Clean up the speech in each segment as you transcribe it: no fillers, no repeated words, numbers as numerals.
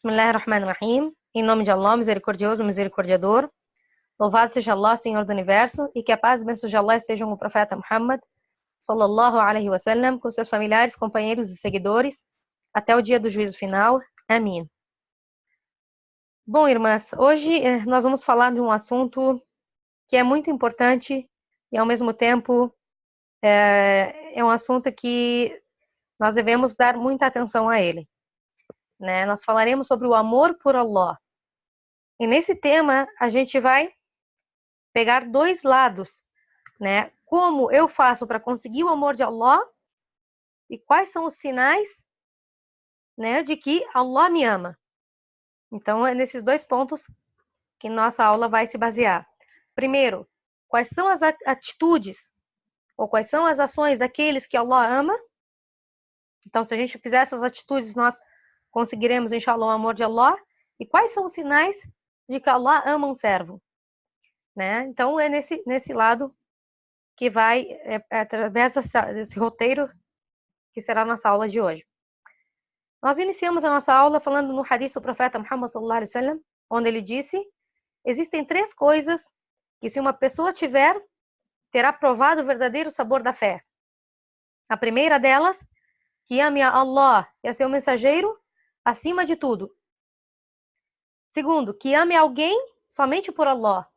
Bismillahirrahmanirrahim. Em nome de Allah, misericordioso, misericordiador. Louvado seja Allah, Senhor do Universo, e que a paz e bênçãos de Allah estejam com o profeta Muhammad, sallallahu alaihi wasallam, com seus familiares, companheiros e seguidores, até o dia do juízo final. Amém. Bom, irmãs, hoje nós vamos falar de um assunto que é muito importante e, ao mesmo tempo, é um assunto que nós devemos dar muita atenção a ele. Né? Nós falaremos sobre o amor por Allah. E nesse tema, a gente vai pegar dois lados, né? Como eu faço para conseguir o amor de Allah e quais são os sinais, né, de que Allah me ama. Então, é nesses dois pontos que nossa aula vai se basear. Primeiro, quais são as atitudes ou quais são as ações daqueles que Allah ama? Então, se a gente fizer essas atitudes, nós conseguiremos, inshallah, o amor de Allah. E quais são os sinais de que Allah ama um servo? Né? Então, é nesse lado que vai, através desse roteiro, que será a nossa aula de hoje. Nós iniciamos a nossa aula falando no hadith do profeta Muhammad sallallahu alaihi wasallam, onde ele disse: existem três coisas que, se uma pessoa tiver, terá provado o verdadeiro sabor da fé. A primeira delas, que ame a Allah e a seu mensageiro acima de tudo. Segundo, que ame alguém somente por Allah.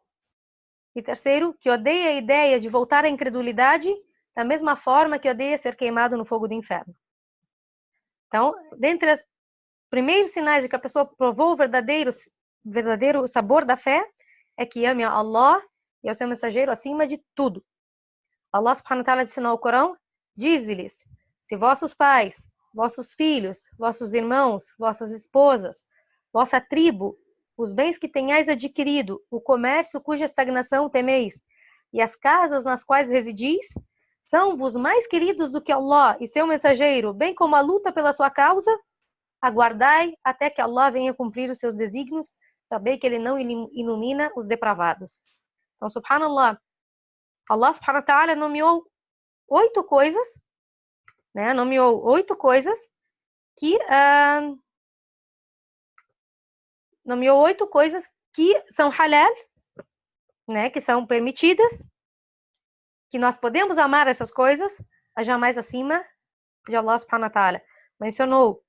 E terceiro, que odeie a ideia de voltar à incredulidade da mesma forma que odeia ser queimado no fogo do inferno. Então, dentre os primeiros sinais de que a pessoa provou o verdadeiro sabor da fé, é que ame a Allah e ao seu mensageiro acima de tudo. Allah subhanahu wa ta'ala disse no Corão: dize-lhes, se vossos pais, vossos filhos, vossos irmãos, vossas esposas, vossa tribo, os bens que tenhais adquirido, o comércio cuja estagnação temeis, e as casas nas quais residis, são-vos mais queridos do que Allah e seu mensageiro, bem como a luta pela sua causa, aguardai até que Allah venha cumprir os seus desígnios, sabei que ele não ilumina os depravados. Então, subhanallah, Allah subhanahu wa ta'ala nomeou 8 coisas, né? Nomeou 8 coisas que são halal, né, que são permitidas, que nós podemos amar essas coisas, mas jamais acima de Allah subhanahu wa ta'ala. Mencionou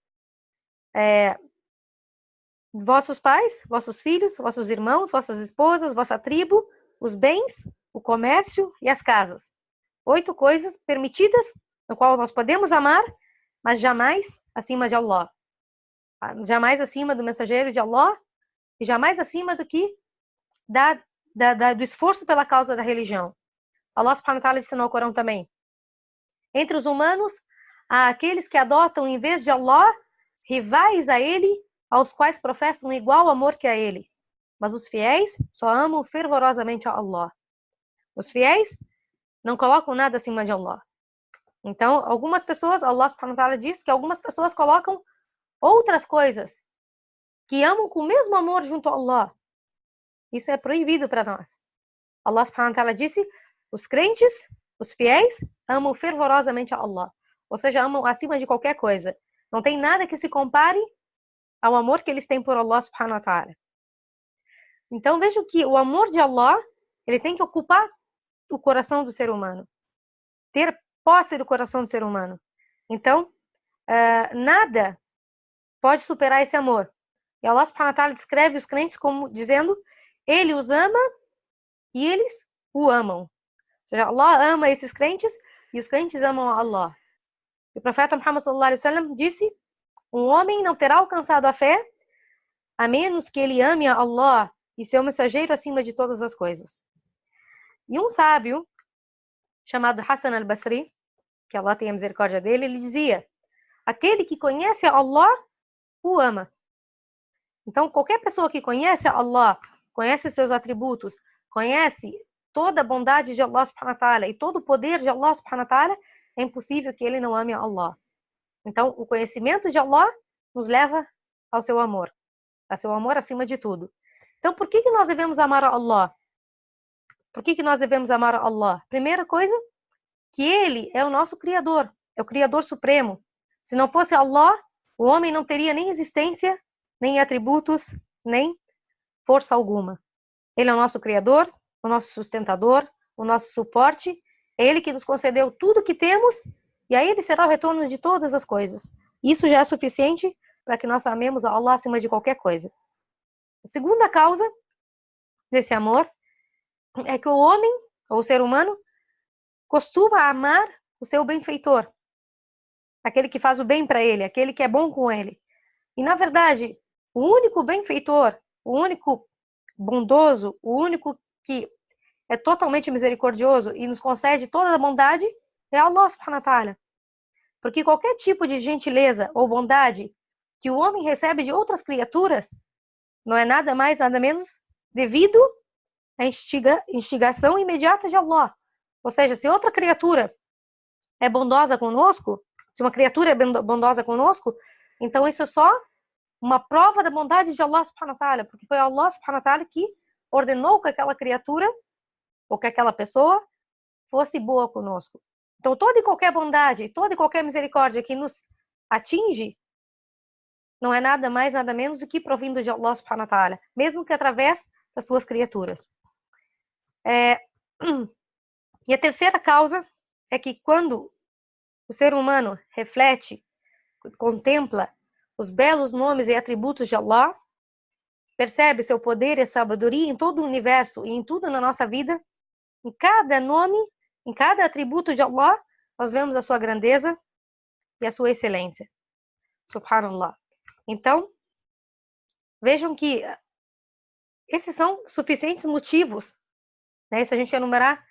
vossos pais, vossos filhos, vossos irmãos, vossas esposas, vossa tribo, os bens, o comércio e as casas. 8 coisas permitidas, no qual nós podemos amar, mas jamais acima de Allah. Jamais acima do mensageiro de Allah e jamais acima do que do esforço pela causa da religião. Allah subhanahu wa ta'ala disse no Corão também: entre os humanos, há aqueles que adotam em vez de Allah rivais a ele, aos quais professam igual amor que a ele. Mas os fiéis só amam fervorosamente a Allah. Os fiéis não colocam nada acima de Allah. Então, algumas pessoas, Allah subhanahu wa ta'ala diz que algumas pessoas colocam outras coisas que amam com o mesmo amor junto a Allah. Isso é proibido para nós. Allah subhanahu wa ta'ala disse: os crentes, os fiéis, amam fervorosamente a Allah. Ou seja, amam acima de qualquer coisa. Não tem nada que se compare ao amor que eles têm por Allah subhanahu wa ta'ala. Então, vejo que o amor de Allah, ele tem que ocupar o coração do ser humano. Ter posse do coração do ser humano. Então, nada pode superar esse amor. E Allah subhanahu wa ta'ala descreve os crentes como dizendo: ele os ama e eles o amam. Ou seja, Allah ama esses crentes e os crentes amam a Allah. E o profeta Muhammad sallallahu alaihi wasallam disse: um homem não terá alcançado a fé a menos que ele ame a Allah e seu mensageiro acima de todas as coisas. E um sábio chamado Hassan al-Basri, que Allah tenha misericórdia dele, ele dizia: aquele que conhece a Allah o ama. Então, qualquer pessoa que conhece a Allah, conhece seus atributos, conhece toda a bondade de Allah subhanahu wa ta'ala e todo o poder de Allah subhanahu wa ta'ala, é impossível que ele não ame a Allah. Então, o conhecimento de Allah nos leva ao seu amor acima de tudo. Então, por que nós devemos amar a Allah? Por que nós devemos amar a Allah? Primeira coisa, que ele é o nosso Criador, é o Criador Supremo. Se não fosse Allah, o homem não teria nem existência, nem atributos, nem força alguma. Ele é o nosso Criador, o nosso sustentador, o nosso suporte. É Ele que nos concedeu tudo que temos e a Ele será o retorno de todas as coisas. Isso já é suficiente para que nós amemos a Allah acima de qualquer coisa. A segunda causa desse amor é que o homem, ou o ser humano, costuma amar o seu benfeitor, aquele que faz o bem para ele, aquele que é bom com ele. E, na verdade, o único benfeitor, o único bondoso, o único que é totalmente misericordioso e nos concede toda a bondade é Allah subhanahu wa ta'ala. Porque qualquer tipo de gentileza ou bondade que o homem recebe de outras criaturas não é nada mais, nada menos devido à instigação imediata de Allah. Ou seja, se outra criatura é bondosa conosco, se uma criatura é bondosa conosco, então isso é só uma prova da bondade de Allah subhanahu wa ta'ala, porque foi Allah subhanahu wa ta'ala que ordenou que aquela criatura ou que aquela pessoa fosse boa conosco. Então, toda e qualquer bondade, toda e qualquer misericórdia que nos atinge, não é nada mais, nada menos do que provindo de Allah subhanahu wa ta'ala, mesmo que através das suas criaturas. E a terceira causa é que quando o ser humano reflete, contempla os belos nomes e atributos de Allah, percebe seu poder e sabedoria em todo o universo e em tudo na nossa vida, em cada nome, em cada atributo de Allah, nós vemos a sua grandeza e a sua excelência. Subhanallah. Então, vejam que esses são suficientes motivos, né? Se a gente enumerar,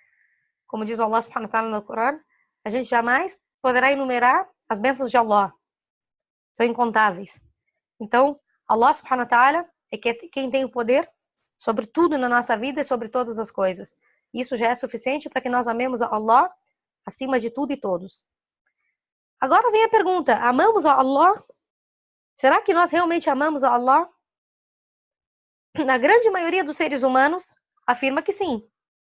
como diz Allah subhanahu wa ta'ala no Corão, a gente jamais poderá enumerar as bênçãos de Allah. São incontáveis. Então, Allah subhanahu wa ta'ala é quem tem o poder sobre tudo na nossa vida e sobre todas as coisas. Isso já é suficiente para que nós amemos a Allah acima de tudo e todos. Agora vem a pergunta, amamos a Allah? Será que nós realmente amamos a Allah? A grande maioria dos seres humanos afirma que sim,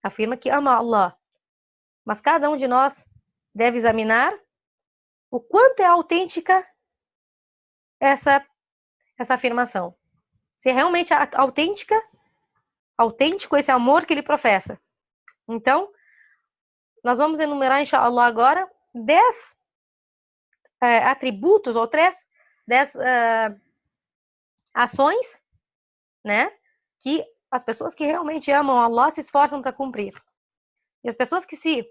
afirma que ama a Allah. Mas cada um de nós deve examinar o quanto é autêntica essa afirmação. Se é realmente autêntico esse amor que ele professa. Então, nós vamos enumerar, inshallah, agora 10 atributos ou 10 ações, né, que as pessoas que realmente amam Allah se esforçam para cumprir. E as pessoas que se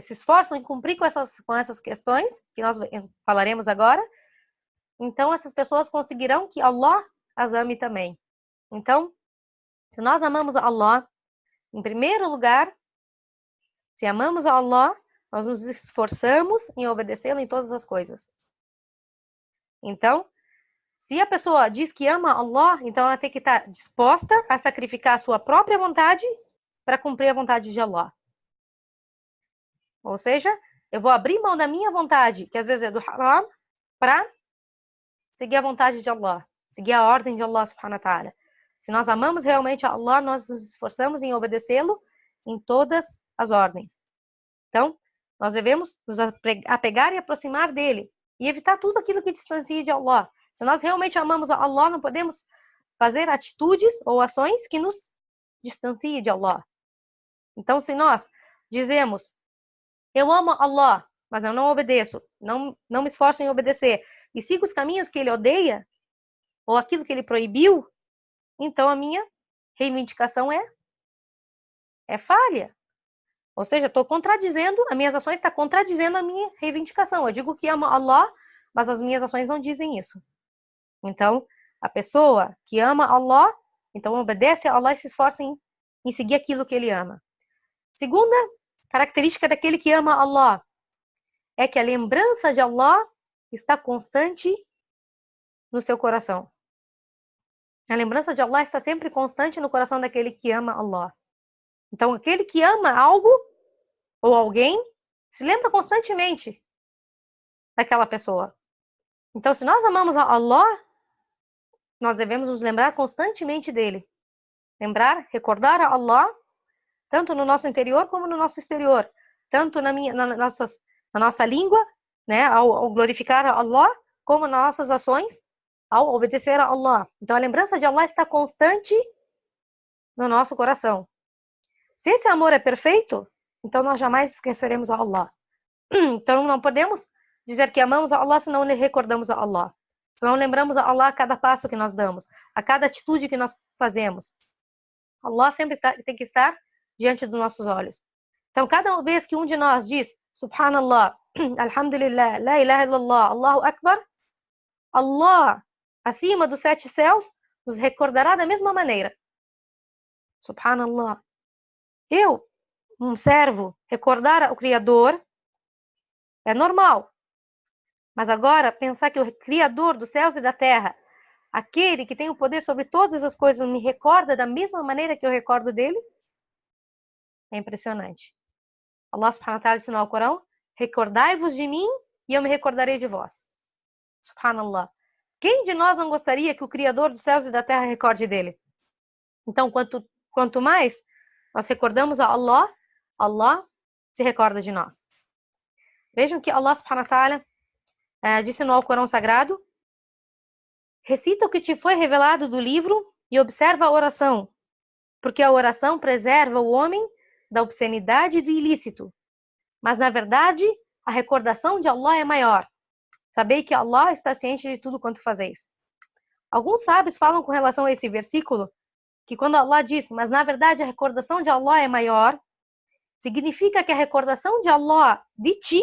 esforçam em cumprir com essas questões, que nós falaremos agora, então essas pessoas conseguirão que Allah as ame também. Então, se nós amamos a Allah, em primeiro lugar, se amamos a Allah, nós nos esforçamos em obedecê-lo em todas as coisas. Então, se a pessoa diz que ama Allah, então ela tem que estar disposta a sacrificar a sua própria vontade para cumprir a vontade de Allah. Ou seja, eu vou abrir mão da minha vontade, que às vezes é do haram, para seguir a vontade de Allah, seguir a ordem de Allah subhanahu wa ta'ala. Se nós amamos realmente a Allah, nós nos esforçamos em obedecê-lo em todas as ordens. Então, nós devemos nos apegar e aproximar dele e evitar tudo aquilo que distancie de Allah. Se nós realmente amamos a Allah, não podemos fazer atitudes ou ações que nos distanciem de Allah. Então, se nós dizemos, eu amo Allah, mas eu não obedeço, não me esforço em obedecer, e sigo os caminhos que ele odeia, ou aquilo que ele proibiu, então a minha reivindicação é falha. Ou seja, estou contradizendo, as minhas ações estão contradizendo a minha reivindicação. Eu digo que amo Allah, mas as minhas ações não dizem isso. Então, a pessoa que ama Allah, então obedece a Allah e se esforça em seguir aquilo que ele ama. Segunda característica daquele que ama Allah é que a lembrança de Allah está constante no seu coração. A lembrança de Allah está sempre constante no coração daquele que ama Allah. Então, aquele que ama algo ou alguém se lembra constantemente daquela pessoa. Então, se nós amamos a Allah, nós devemos nos lembrar constantemente dele. Lembrar, recordar a Allah, tanto no nosso interior como no nosso exterior. Tanto na nossa língua, né, ao glorificar a Allah, como nas nossas ações, ao obedecer a Allah. Então a lembrança de Allah está constante no nosso coração. Se esse amor é perfeito, então nós jamais esqueceremos a Allah. Então não podemos dizer que amamos a Allah se não recordamos a Allah. Se não lembramos a Allah a cada passo que nós damos, a cada atitude que nós fazemos. Allah sempre tem que estar diante dos nossos olhos. Então cada vez que um de nós diz Subhanallah, Alhamdulillah, La ilaha illallah, Allahu Akbar, Allah, acima dos 7 céus, nos recordará da mesma maneira. Subhanallah. Eu, um servo, recordar o Criador é normal. Mas agora, pensar que o Criador dos céus e da terra, aquele que tem o poder sobre todas as coisas, me recorda da mesma maneira que eu recordo dele, é impressionante. Allah subhanahu wa ta'ala ensinou ao Corão, recordai-vos de mim e eu me recordarei de vós. Subhanallah. Quem de nós não gostaria que o Criador dos céus e da terra recorde dele? Então, quanto mais nós recordamos a Allah, Allah se recorda de nós. Vejam que Allah subhanahu wa ta'ala disse no Alcorão Sagrado, recita o que te foi revelado do livro e observa a oração, porque a oração preserva o homem da obscenidade e do ilícito. Mas, na verdade, a recordação de Allah é maior. Sabei que Allah está ciente de tudo quanto fazeis. Alguns sábios falam com relação a esse versículo, que quando Allah diz, mas na verdade a recordação de Allah é maior, significa que a recordação de Allah de ti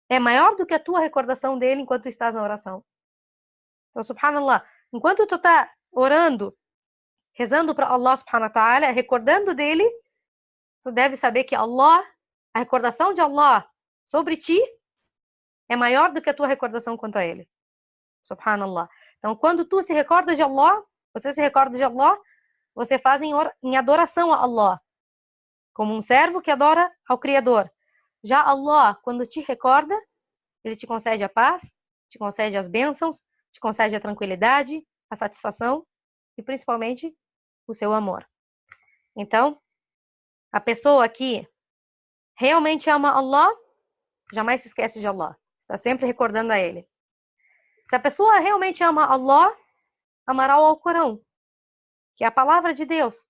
é maior do que a tua recordação dele enquanto estás na oração. Então, subhanallah, enquanto tu está orando, rezando para Allah subhanahu wa ta'ala, recordando dele, tu deve saber que Allah, a recordação de Allah sobre ti é maior do que a tua recordação quanto a ele. Subhanallah. Então, quando tu se recorda de Allah, você se recorda de Allah, você faz em adoração a Allah, como um servo que adora ao Criador. Já Allah, quando te recorda, ele te concede a paz, te concede as bênçãos, te concede a tranquilidade, a satisfação e principalmente o seu amor. Então, a pessoa que realmente ama Allah, jamais se esquece de Allah. Está sempre recordando a ele. Se a pessoa realmente ama Allah, amará o Alcorão, que é a palavra de Deus.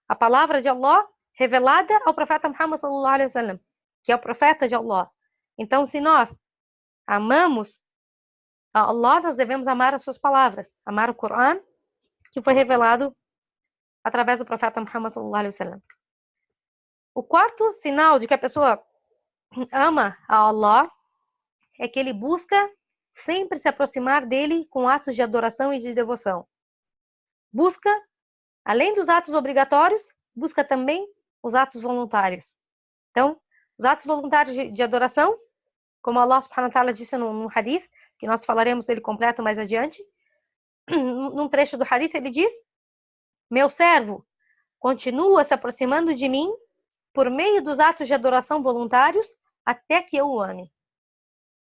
A palavra de Allah revelada ao profeta Muhammad sallallahu alaihi wasallam, que é o profeta de Allah. Então, se nós amamos a Allah, nós devemos amar as suas palavras, amar o Corão, que foi revelado através do profeta Muhammad sallallahu alaihi wasallam. O quarto sinal de que a pessoa ama a Allah é que ele busca sempre se aproximar dele com atos de adoração e de devoção. Busca, além dos atos obrigatórios, busca também os atos voluntários. Então, os atos voluntários de adoração, como Allah subhanahu wa ta'ala disse num hadith, que nós falaremos dele completo mais adiante, num trecho do hadith ele diz, meu servo continua se aproximando de mim por meio dos atos de adoração voluntários até que eu o ame.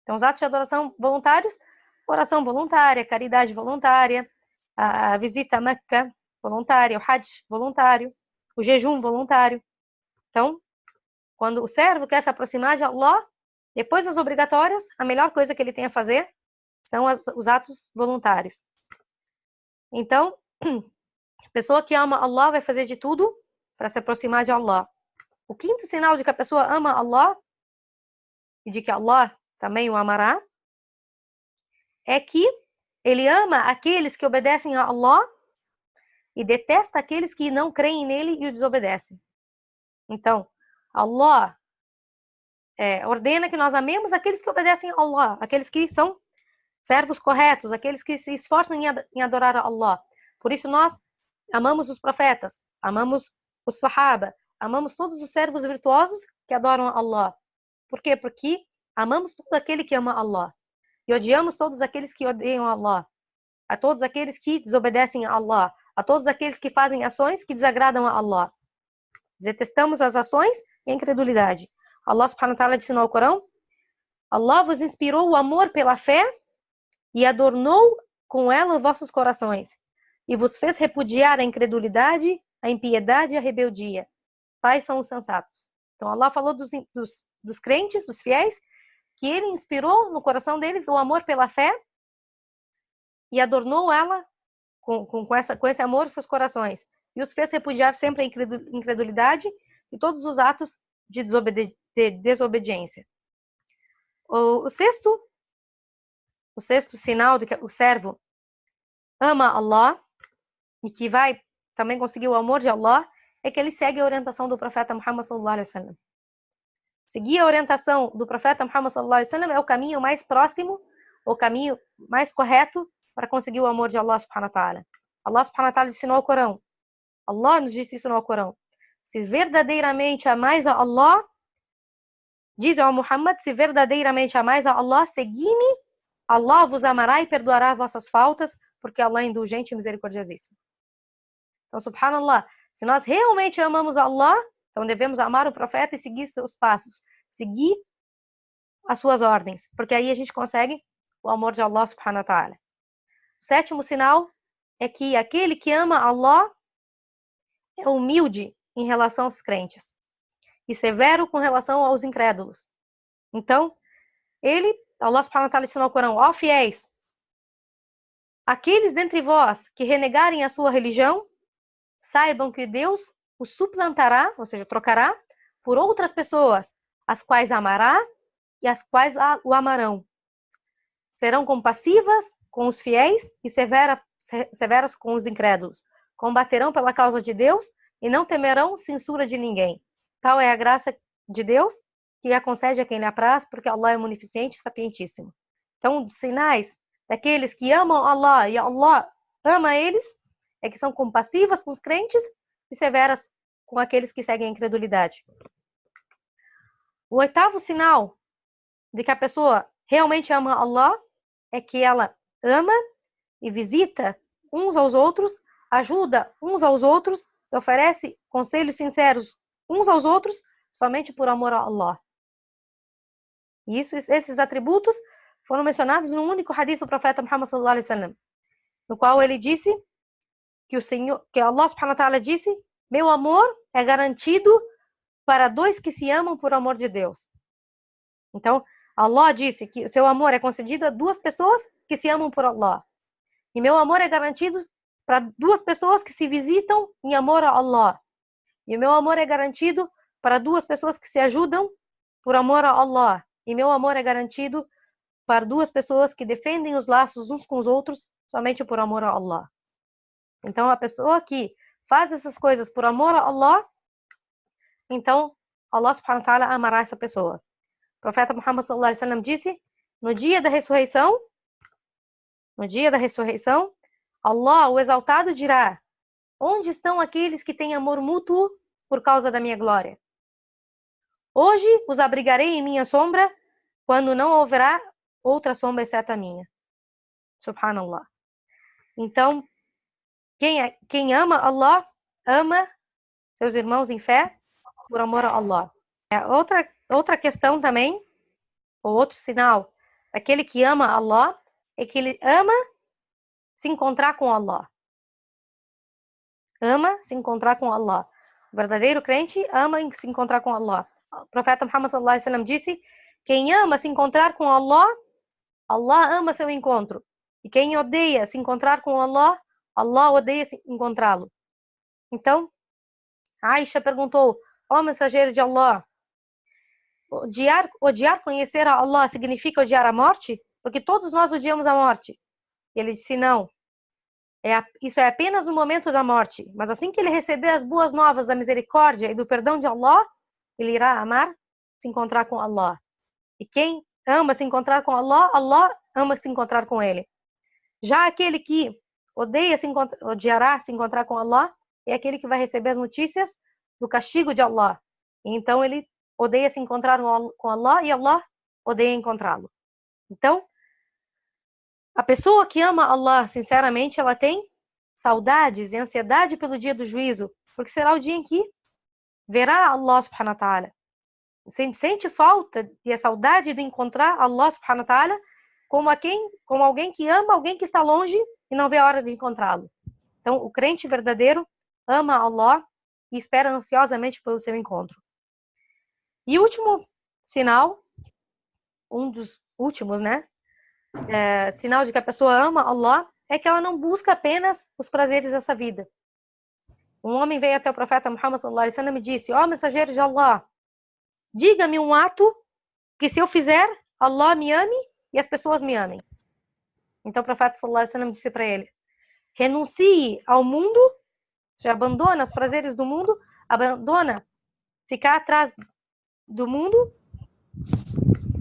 Então, os atos de adoração voluntários, oração voluntária, caridade voluntária, a visita a Meca voluntária, o Hajj voluntário, o jejum voluntário. Então, quando o servo quer se aproximar de Allah, depois das obrigatórias, a melhor coisa que ele tem a fazer são os atos voluntários. Então, a pessoa que ama Allah vai fazer de tudo para se aproximar de Allah. O quinto sinal de que a pessoa ama Allah e de que Allah também o amará é que ele ama aqueles que obedecem a Allah e detesta aqueles que não creem nele e o desobedecem. Então, Allah ordena que nós amemos aqueles que obedecem a Allah, aqueles que são servos corretos, aqueles que se esforçam em adorar a Allah. Por isso nós amamos os profetas, amamos os sahaba, amamos todos os servos virtuosos que adoram a Allah. Por quê? Porque amamos todo aquele que ama Allah. E odiamos todos aqueles que odeiam Allah. A todos aqueles que desobedecem a Allah. A todos aqueles que fazem ações que desagradam a Allah. Detestamos as ações e a incredulidade. Allah subhanahu wa ta'ala disse no Alcorão, Allah vos inspirou o amor pela fé e adornou com ela vossos corações. E vos fez repudiar a incredulidade, a impiedade e a rebeldia. Tais são os sensatos. Então Allah falou dos crentes, dos fiéis, que ele inspirou no coração deles o amor pela fé e adornou ela com esse amor em seus corações, e os fez repudiar sempre a incredulidade e todos os atos de desobediência. O sexto sinal de que o servo ama Allah e que vai também conseguir o amor de Allah é que ele segue a orientação do profeta Muhammad sallallahu alaihi wasallam. Seguir a orientação do profeta Muhammad sallallahu alaihi wasallam é o caminho mais próximo, o caminho mais correto para conseguir o amor de Allah subhanahu wa ta'ala. Allah subhanahu wa ta'ala ensinou ao Corão. Allah nos disse isso no Corão. Se verdadeiramente amais a Allah, diz ao Muhammad, se verdadeiramente amais a Allah, segui-me, Allah vos amará e perdoará vossas faltas, porque Allah é indulgente e misericordiosíssimo. Então, subhanallah, se nós realmente amamos Allah, então devemos amar o profeta e seguir seus passos, seguir as suas ordens, porque aí a gente consegue o amor de Allah subhanahu wa ta'ala. O sétimo sinal é que aquele que ama Allah é humilde em relação aos crentes e severo com relação aos incrédulos. Então, Allah subhanahu wa ta'ala ensinou no Corão: ó fiéis, aqueles dentre vós que renegarem a sua religião, saibam que Deus os suplantará, ou seja, trocará, por outras pessoas, as quais amará e as quais o amarão. Serão compassivas com os fiéis e severas com os incrédulos. Combaterão pela causa de Deus e não temerão censura de ninguém. Tal é a graça de Deus que a concede a quem lhe apraz, porque Allah é munificente e sapientíssimo. Então, os sinais daqueles que amam Allah e Allah ama eles é que são compassivas com os crentes e severas com aqueles que seguem a incredulidade. O oitavo sinal de que a pessoa realmente ama Allah é que ela ama e visita uns aos outros, ajuda uns aos outros, e oferece conselhos sinceros uns aos outros, somente por amor a Allah. E esses atributos foram mencionados no único hadith do profeta Muhammad sallallahu alaihi wasallam, no qual ele disse que Allah subhanahu wa ta'ala disse: meu amor é garantido para dois que se amam por amor de Deus. Então, Allah disse que seu amor é concedido a duas pessoas que se amam por Allah. E meu amor é garantido para duas pessoas que se visitam em amor a Allah. E meu amor é garantido para duas pessoas que se ajudam por amor a Allah. E meu amor é garantido para duas pessoas que defendem os laços uns com os outros somente por amor a Allah. Então, a pessoa que faz essas coisas por amor a Allah, então Allah subhanahu wa ta'ala amará essa pessoa. O profeta Muhammad sallallahu alaihi wasallam disse: no dia da ressurreição, Allah, o exaltado, dirá: onde estão aqueles que têm amor mútuo por causa da minha glória? Hoje os abrigarei em minha sombra, quando não houverá outra sombra exceto a minha. Subhanallah. Então, quem ama Allah, ama seus irmãos em fé por amor a Allah. Outra questão também, ou outro sinal, daquele que ama Allah, é que ele ama se encontrar com Allah. Ama se encontrar com Allah. O verdadeiro crente ama se encontrar com Allah. O profeta Muhammad sallallahu alaihi wasallam disse: quem ama se encontrar com Allah, Allah ama seu encontro. E quem odeia se encontrar com Allah, Allah odeia se encontrá-lo. Então, Aisha perguntou: ó mensageiro de Allah, odiar conhecer a Allah significa odiar a morte? Porque todos nós odiamos a morte. E ele disse: não. Isso é apenas no momento da morte. Mas assim que ele receber as boas novas da misericórdia e do perdão de Allah, ele irá amar se encontrar com Allah. E quem ama se encontrar com Allah, Allah ama se encontrar com ele. Já aquele que odiará se encontrar com Allah, é aquele que vai receber as notícias do castigo de Allah. Então ele odeia se encontrar com Allah e Allah odeia encontrá-lo. Então, a pessoa que ama Allah sinceramente, ela tem saudades e ansiedade pelo dia do juízo, porque será o dia em que verá Allah subhanahu wa ta'ala. Sente falta e a saudade de encontrar Allah subhanahu wa ta'ala como alguém que ama alguém que está longe e não vê a hora de encontrá-lo. Então, o crente verdadeiro ama Allah e espera ansiosamente pelo seu encontro. E o último sinal, um dos últimos, sinal de que a pessoa ama Allah, é que ela não busca apenas os prazeres dessa vida. Um homem veio até o profeta Muhammad sallallahu alaihi wasallam e disse: ó mensageiro de Allah, diga-me um ato que se eu fizer, Allah me ame e as pessoas me amem. Então o profeta sallallahu alaihi wasallam disse para ele: renuncie ao mundo, já abandona os prazeres do mundo, abandona ficar atrás do mundo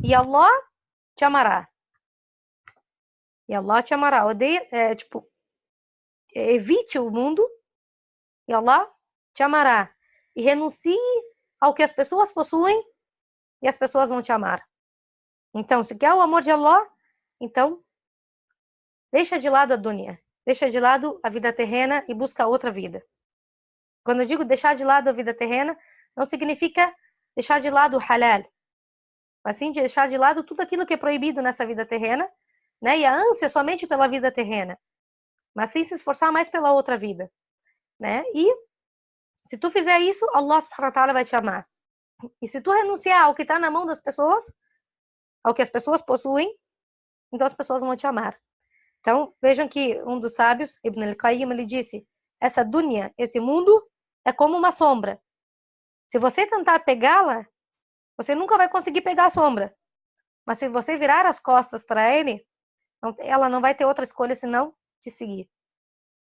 e Allah te amará. E Allah te amará. Evite o mundo e Allah te amará. E renuncie ao que as pessoas possuem e as pessoas vão te amar. Então, se quer o amor de Allah, então deixa de lado a dunya. Deixa de lado a vida terrena e busca outra vida. Quando eu digo deixar de lado a vida terrena, não significa deixar de lado o halal, mas sim deixar de lado tudo aquilo que é proibido nessa vida terrena, né? E a ânsia somente pela vida terrena, mas sim se esforçar mais pela outra vida, né? E se tu fizer isso, Allah subhanahu wa ta'ala vai te amar. E se tu renunciar ao que está na mão das pessoas, ao que as pessoas possuem, então as pessoas vão te amar. Então, vejam que um dos sábios, Ibn al-Qayyim, ele disse: essa dunya, esse mundo, é como uma sombra. Se você tentar pegá-la, você nunca vai conseguir pegar a sombra. Mas se você virar as costas para ele, ela não vai ter outra escolha senão te seguir.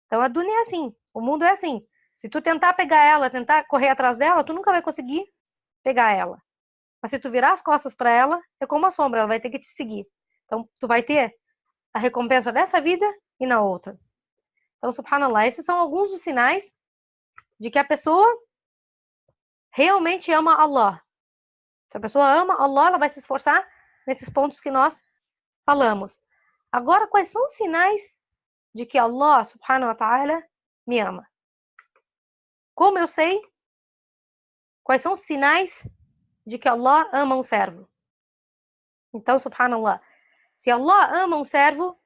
Então, a dunya é assim, o mundo é assim. Se tu tentar pegar ela, tentar correr atrás dela, tu nunca vai conseguir pegar ela. Mas se tu virar as costas para ela, é como uma sombra, ela vai ter que te seguir. Então, tu vai ter a recompensa dessa vida e na outra. Então, subhanallah, esses são alguns dos sinais de que a pessoa realmente ama Allah. Se a pessoa ama Allah, ela vai se esforçar nesses pontos que nós falamos. Agora, quais são os sinais de que Allah, subhanahu wa ta'ala, me ama? Como eu sei? Quais são os sinais de que Allah ama um servo? Então, subhanallah, se Allah ama um servo,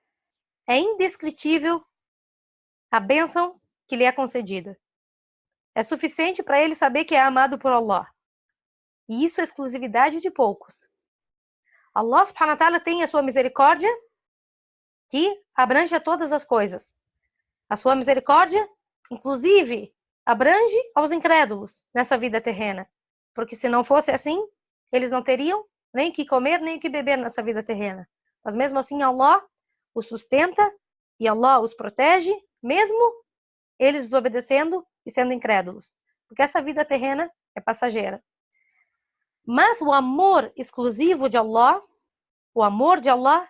é indescritível a bênção que lhe é concedida. É suficiente para ele saber que é amado por Allah. E isso é exclusividade de poucos. Allah subhanahu wa ta'ala tem a sua misericórdia que abrange a todas as coisas. A sua misericórdia, inclusive, abrange aos incrédulos nessa vida terrena. Porque se não fosse assim, eles não teriam nem o que comer, nem o que beber nessa vida terrena. Mas mesmo assim, Allah os sustenta e Allah os protege, mesmo eles desobedecendo e sendo incrédulos. Porque essa vida terrena é passageira. Mas o amor exclusivo de Allah, o amor de Allah,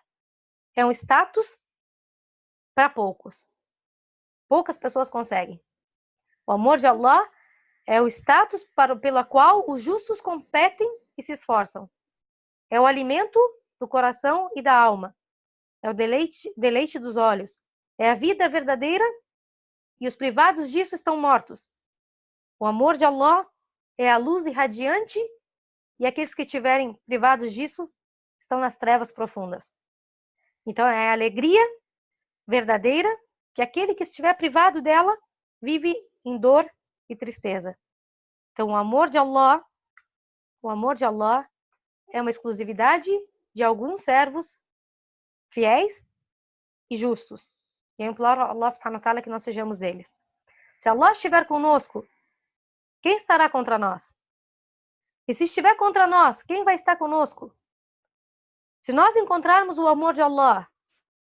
é um status para poucos. Poucas pessoas conseguem. O amor de Allah é o status pelo qual os justos competem e se esforçam. É o alimento do coração e da alma. É o deleite dos olhos. É a vida verdadeira e os privados disso estão mortos. O amor de Allah é a luz irradiante e aqueles que estiverem privados disso estão nas trevas profundas. Então é a alegria verdadeira que aquele que estiver privado dela vive em dor e tristeza. Então o amor de Allah é uma exclusividade de alguns servos fiéis e justos. E eu imploro a Allah subhanahu wa ta'ala que nós sejamos eles. Se Allah estiver conosco, quem estará contra nós? E se estiver contra nós, quem vai estar conosco? Se nós encontrarmos o amor de Allah,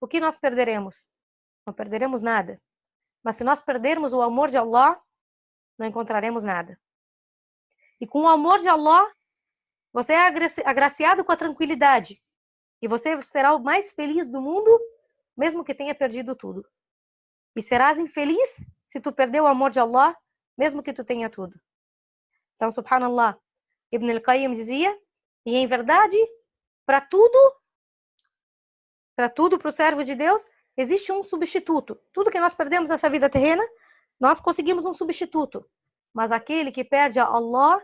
o que nós perderemos? Não perderemos nada. Mas se nós perdermos o amor de Allah, não encontraremos nada. E com o amor de Allah, você é agraciado com a tranquilidade. E você será o mais feliz do mundo, mesmo que tenha perdido tudo. E serás infeliz se tu perder o amor de Allah, mesmo que tu tenha tudo. Então, subhanallah, Ibn al-Qayyim dizia, e em verdade, para tudo, para o servo de Deus, existe um substituto. Tudo que nós perdemos nessa vida terrena, nós conseguimos um substituto. Mas aquele que perde a Allah,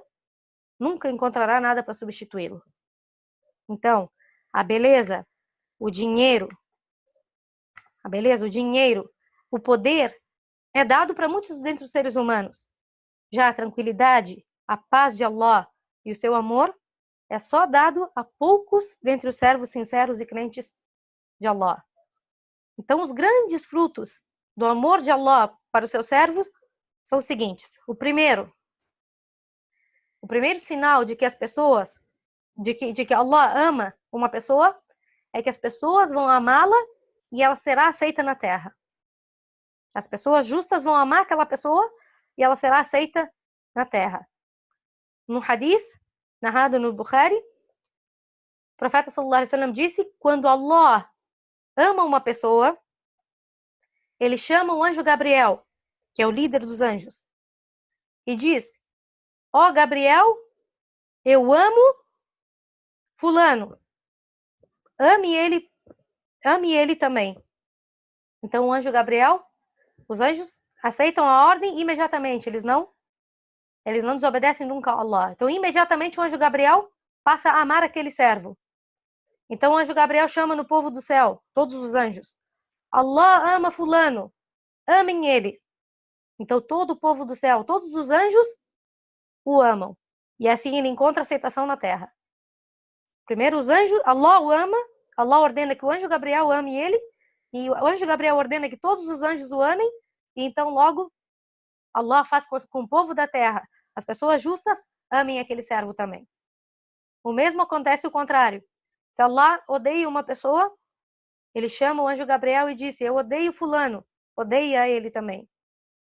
nunca encontrará nada para substituí-lo. Então, a beleza, o dinheiro, o poder é dado para muitos dentre os seres humanos. Já a tranquilidade, a paz de Allah e o seu amor é só dado a poucos dentre os servos sinceros e crentes de Allah. Então, os grandes frutos do amor de Allah para os seus servos são os seguintes. O primeiro sinal de que as pessoas, de que Allah ama uma pessoa, é que as pessoas vão amá-la e ela será aceita na terra. As pessoas justas vão amar aquela pessoa e ela será aceita na terra. No hadith, narrado no Bukhari, o profeta sallallahu alaihi wasallam disse: quando Allah ama uma pessoa, ele chama o anjo Gabriel, que é o líder dos anjos, e diz: ó Gabriel, eu amo fulano, ame ele também. Então o anjo Gabriel, os anjos aceitam a ordem imediatamente, eles não desobedecem nunca a Allah. Então imediatamente o anjo Gabriel passa a amar aquele servo. Então o anjo Gabriel chama no povo do céu, todos os anjos: Allah ama fulano, amem ele. Então todo o povo do céu, todos os anjos o amam. E assim ele encontra aceitação na terra. Primeiro os anjos, Allah o ama, Allah ordena que o anjo Gabriel ame ele, e o anjo Gabriel ordena que todos os anjos o amem, e então logo Allah faz com o povo da terra, as pessoas justas, amem aquele servo também. O mesmo acontece o contrário. Se Allah odeia uma pessoa, ele chama o anjo Gabriel e diz: eu odeio fulano, odeia ele também.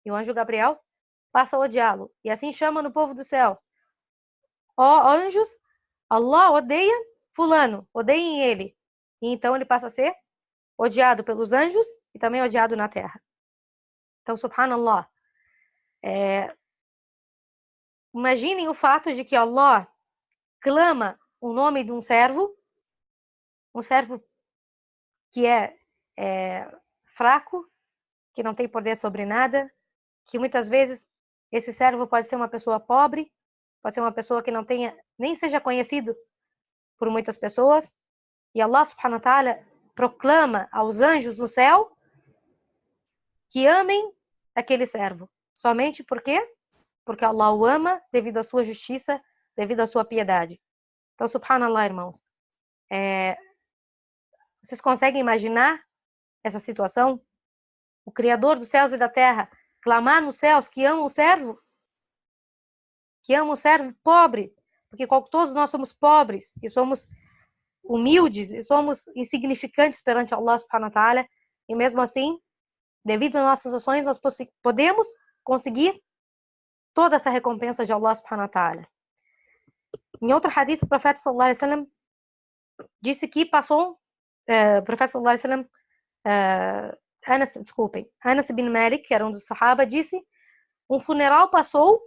E o anjo Gabriel passa a odiá-lo. E assim chama no povo do céu: ó anjos, Allah odeia fulano, odeiem ele. E então ele passa a ser odiado pelos anjos e também odiado na terra. Então, subhanallah, imaginem o fato de que Allah clama o nome de um servo que é fraco, que não tem poder sobre nada, que muitas vezes esse servo pode ser uma pessoa pobre, pode ser uma pessoa que não tenha, nem seja conhecido por muitas pessoas, e Allah subhanahu wa ta'ala proclama aos anjos no céu que amem aquele servo. Somente por quê? Porque Allah o ama devido à sua justiça, devido à sua piedade. Então, subhanallah, irmãos, vocês conseguem imaginar essa situação? O Criador dos céus e da terra clamar nos céus que ama o servo? Que ama o servo pobre? Porque todos nós somos pobres e somos humildes e somos insignificantes perante Allah subhanahu wa ta'ala, e mesmo assim, devido às nossas ações, nós podemos conseguir toda essa recompensa de Allah subhanahu wa ta'ala. Em outro hadith, o profeta sallallahu alaihi wasallam disse que passou, o profeta sallallahu alaihi wasallam, Anas bin Malik, que era um dos sahaba, disse: um funeral passou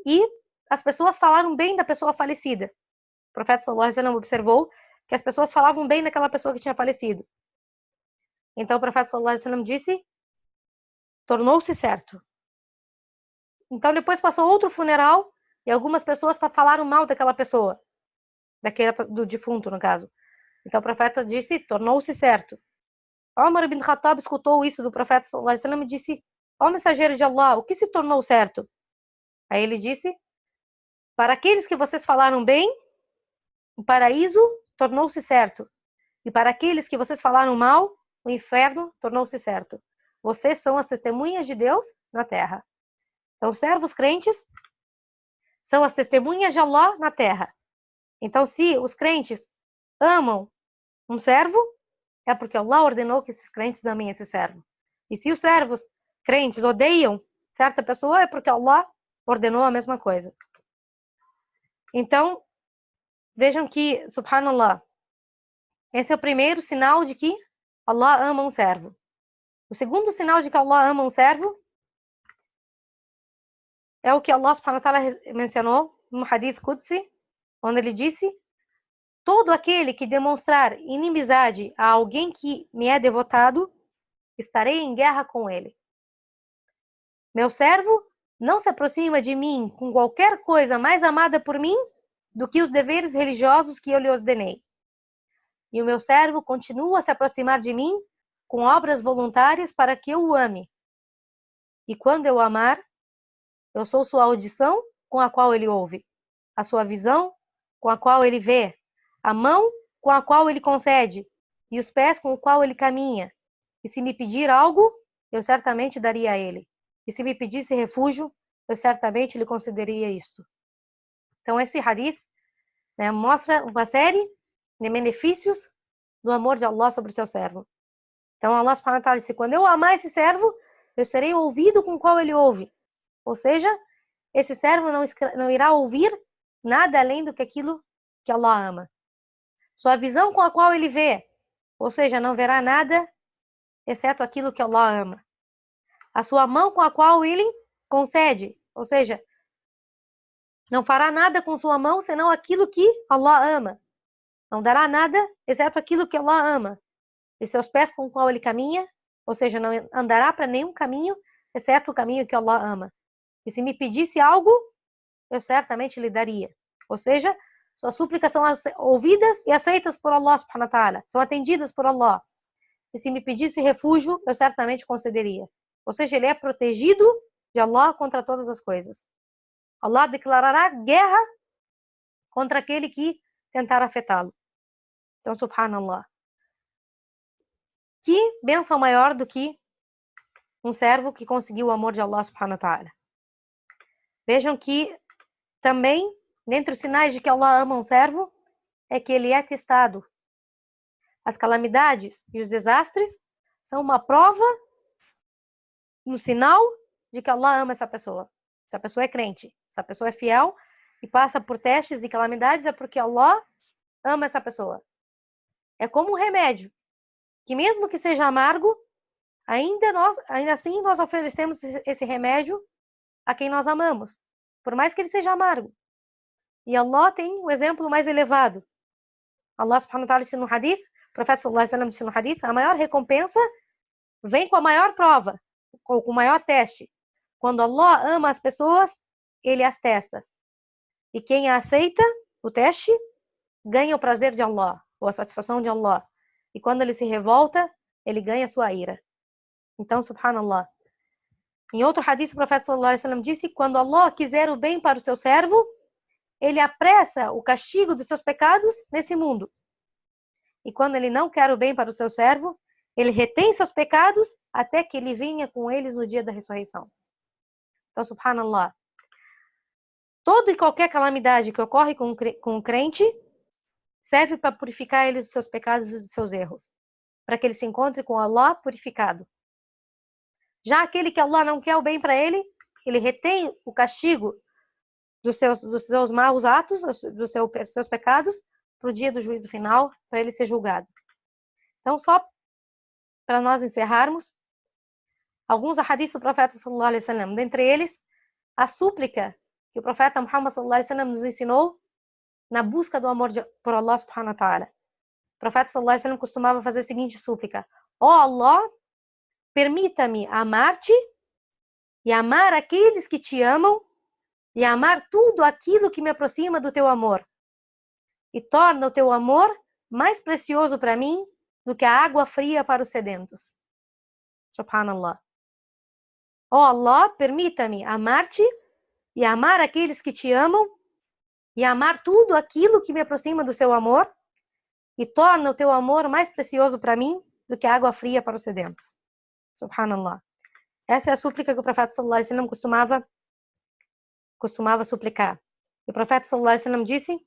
e as pessoas falaram bem da pessoa falecida. O profeta sallallahu alaihi wasallam observou que as pessoas falavam bem daquela pessoa que tinha falecido. Então o profeta sallallahu alaihi wasallam disse: tornou-se certo. Então depois passou outro funeral e algumas pessoas falaram mal daquela pessoa, do defunto no caso. Então o profeta disse: tornou-se certo. Umar ibn Khattab escutou isso do profeta sallallahu alaihi wasallam e disse: ó mensageiro de Allah, o que se tornou certo? Aí ele disse: para aqueles que vocês falaram bem, o paraíso tornou-se certo. E para aqueles que vocês falaram mal, o inferno tornou-se certo. Vocês são as testemunhas de Deus na terra. Então, servos crentes são as testemunhas de Allah na terra. Então, se os crentes amam um servo, é porque Allah ordenou que esses crentes amem esse servo. E se os servos crentes odeiam certa pessoa, é porque Allah ordenou a mesma coisa. Então, vejam que, subhanallah, esse é o primeiro sinal de que Allah ama um servo. O segundo sinal de que Allah ama um servo é o que Allah subhanahu wa ta'ala mencionou no Hadith Qudsi, onde ele disse: todo aquele que demonstrar inimizade a alguém que me é devotado, estarei em guerra com ele. Meu servo não se aproxima de mim com qualquer coisa mais amada por mim do que os deveres religiosos que eu lhe ordenei. E o meu servo continua a se aproximar de mim com obras voluntárias para que eu o ame. E quando eu o amar, eu sou sua audição com a qual ele ouve, a sua visão com a qual ele vê, a mão com a qual ele concede, e os pés com o qual ele caminha, E se me pedir algo, eu certamente daria a ele. E se me pedisse refúgio, eu certamente lhe concederia isso. Então, esse hadith, né, mostra uma série de benefícios do amor de Allah sobre o seu servo. Então, Allah subhanahu wa ta'ala disse, quando eu amar esse servo, eu serei o ouvido com o qual ele ouve. Ou seja, esse servo não irá ouvir nada além do que aquilo que Allah ama. Sua visão com a qual ele vê, ou seja, não verá nada exceto aquilo que Allah ama. A sua mão com a qual ele concede, ou seja, não fará nada com sua mão senão aquilo que Allah ama. Não dará nada exceto aquilo que Allah ama. E seus pés com o qual ele caminha, ou seja, não andará para nenhum caminho exceto o caminho que Allah ama. E se me pedisse algo, eu certamente lhe daria. Ou seja, suas súplicas são ouvidas e aceitas por Allah subhanahu wa ta'ala. São atendidas por Allah. E se me pedisse refúgio, eu certamente concederia. Ou seja, ele é protegido de Allah contra todas as coisas. Allah declarará guerra contra aquele que tentar afetá-lo. Então, subhanallah. Que bênção maior do que um servo que conseguiu o amor de Allah subhanahu wa ta'ala. Vejam que também, dentre os sinais de que Allah ama um servo, é que ele é testado. As calamidades e os desastres são uma prova, um sinal de que Allah ama essa pessoa. Essa pessoa é crente, essa pessoa é fiel e passa por testes e calamidades, é porque Allah ama essa pessoa. É como um remédio, que mesmo que seja amargo, ainda assim nós oferecemos esse remédio a quem nós amamos, por mais que ele seja amargo. E Allah tem um exemplo mais elevado. Allah subhanahu wa ta'ala disse no hadith, o profeta sallallahu alaihi wasallam disse no hadith, a maior recompensa vem com a maior prova, com o maior teste. Quando Allah ama as pessoas, ele as testa. E quem aceita o teste, ganha o prazer de Allah, ou a satisfação de Allah. E quando ele se revolta, ele ganha a sua ira. Então, subhanallah. Em outro hadith, o profeta sallallahu alaihi wasallam disse, quando Allah quiser o bem para o seu servo, ele apressa o castigo dos seus pecados nesse mundo. E quando ele não quer o bem para o seu servo, ele retém seus pecados até que ele venha com eles no dia da ressurreição. Então, subhanallah. Toda e qualquer calamidade que ocorre com o crente serve para purificar ele dos seus pecados e dos seus erros. Para que ele se encontre com Allah purificado. Já aquele que Allah não quer o bem para ele, ele retém o castigo dos seus maus atos, dos seus pecados, para o dia do juízo final, para ele ser julgado. Então, só para nós encerrarmos, alguns hadiths do profeta sallallahu alaihi wasallam, dentre eles, a súplica que o profeta Muhammad sallallahu alaihi wasallam nos ensinou na busca do amor por Allah subhanahu wa ta'ala. O profeta sallallahu alaihi wasallam costumava fazer a seguinte súplica: ó Allah, permita-me amar-te e amar aqueles que te amam e amar tudo aquilo que me aproxima do teu amor. E torna o teu amor mais precioso para mim do que a água fria para os sedentos. Subhanallah. Ó Allah, permita-me amar-te e amar aqueles que te amam e amar tudo aquilo que me aproxima do seu amor e torna o teu amor mais precioso para mim do que a água fria para os sedentos. Subhanallah. Essa é a súplica que o profeta sallallahu alaihi wasallam costumava suplicar. E o profeta sallallahu alaihi wasallam disse,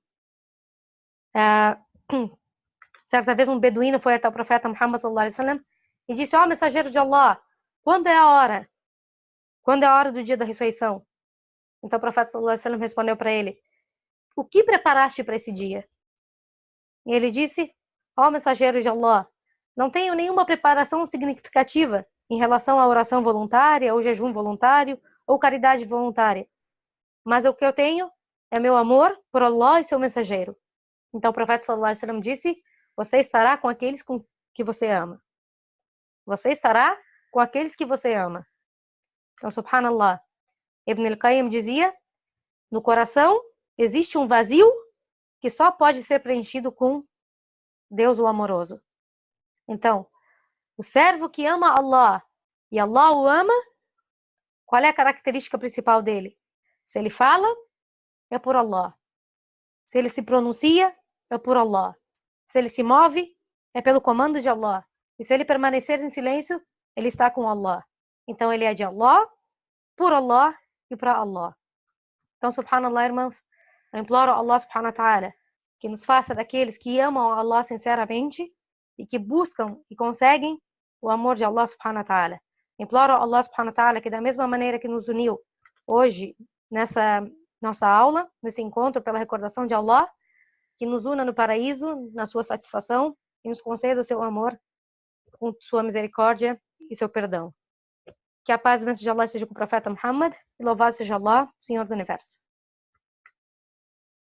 certa vez um beduíno foi até o profeta Muhammad sallallahu alaihi wasallam e disse: ó mensageiro de Allah, quando é a hora? Quando é a hora do dia da ressurreição? Então o profeta sallallahu alaihi wasallam respondeu para ele: o que preparaste para esse dia? E ele disse: ó mensageiro de Allah, não tenho nenhuma preparação significativa em relação à oração voluntária, ou jejum voluntário, ou caridade voluntária. Mas o que eu tenho é meu amor por Allah e seu mensageiro. Então o profeta sallallahu alaihi wasallam disse: você estará com aqueles que você ama. Você estará com aqueles que você ama. Então, subhanallah, Ibn al-Qayyim dizia: no coração existe um vazio que só pode ser preenchido com Deus o amoroso. Então, o servo que ama Allah e Allah o ama, qual é a característica principal dele? Se ele fala, é por Allah. Se ele se pronuncia, é por Allah. Se ele se move, é pelo comando de Allah. E se ele permanecer em silêncio, ele está com Allah. Então ele é de Allah, por Allah e para Allah. Então, subhanallah, irmãos, eu imploro a Allah subhanahu wa ta'ala que nos faça daqueles que amam Allah sinceramente e que buscam e conseguem o amor de Allah subhanahu wa ta'ala. Imploro a Allah subhanahu wa ta'ala que da mesma maneira que nos uniu hoje nessa nossa aula, nesse encontro pela recordação de Allah, que nos una no paraíso, na sua satisfação e nos conceda o seu amor com sua misericórdia e seu perdão. Que a paz e a bênção de Allah seja com o profeta Muhammad e louvado seja Allah, Senhor do Universo.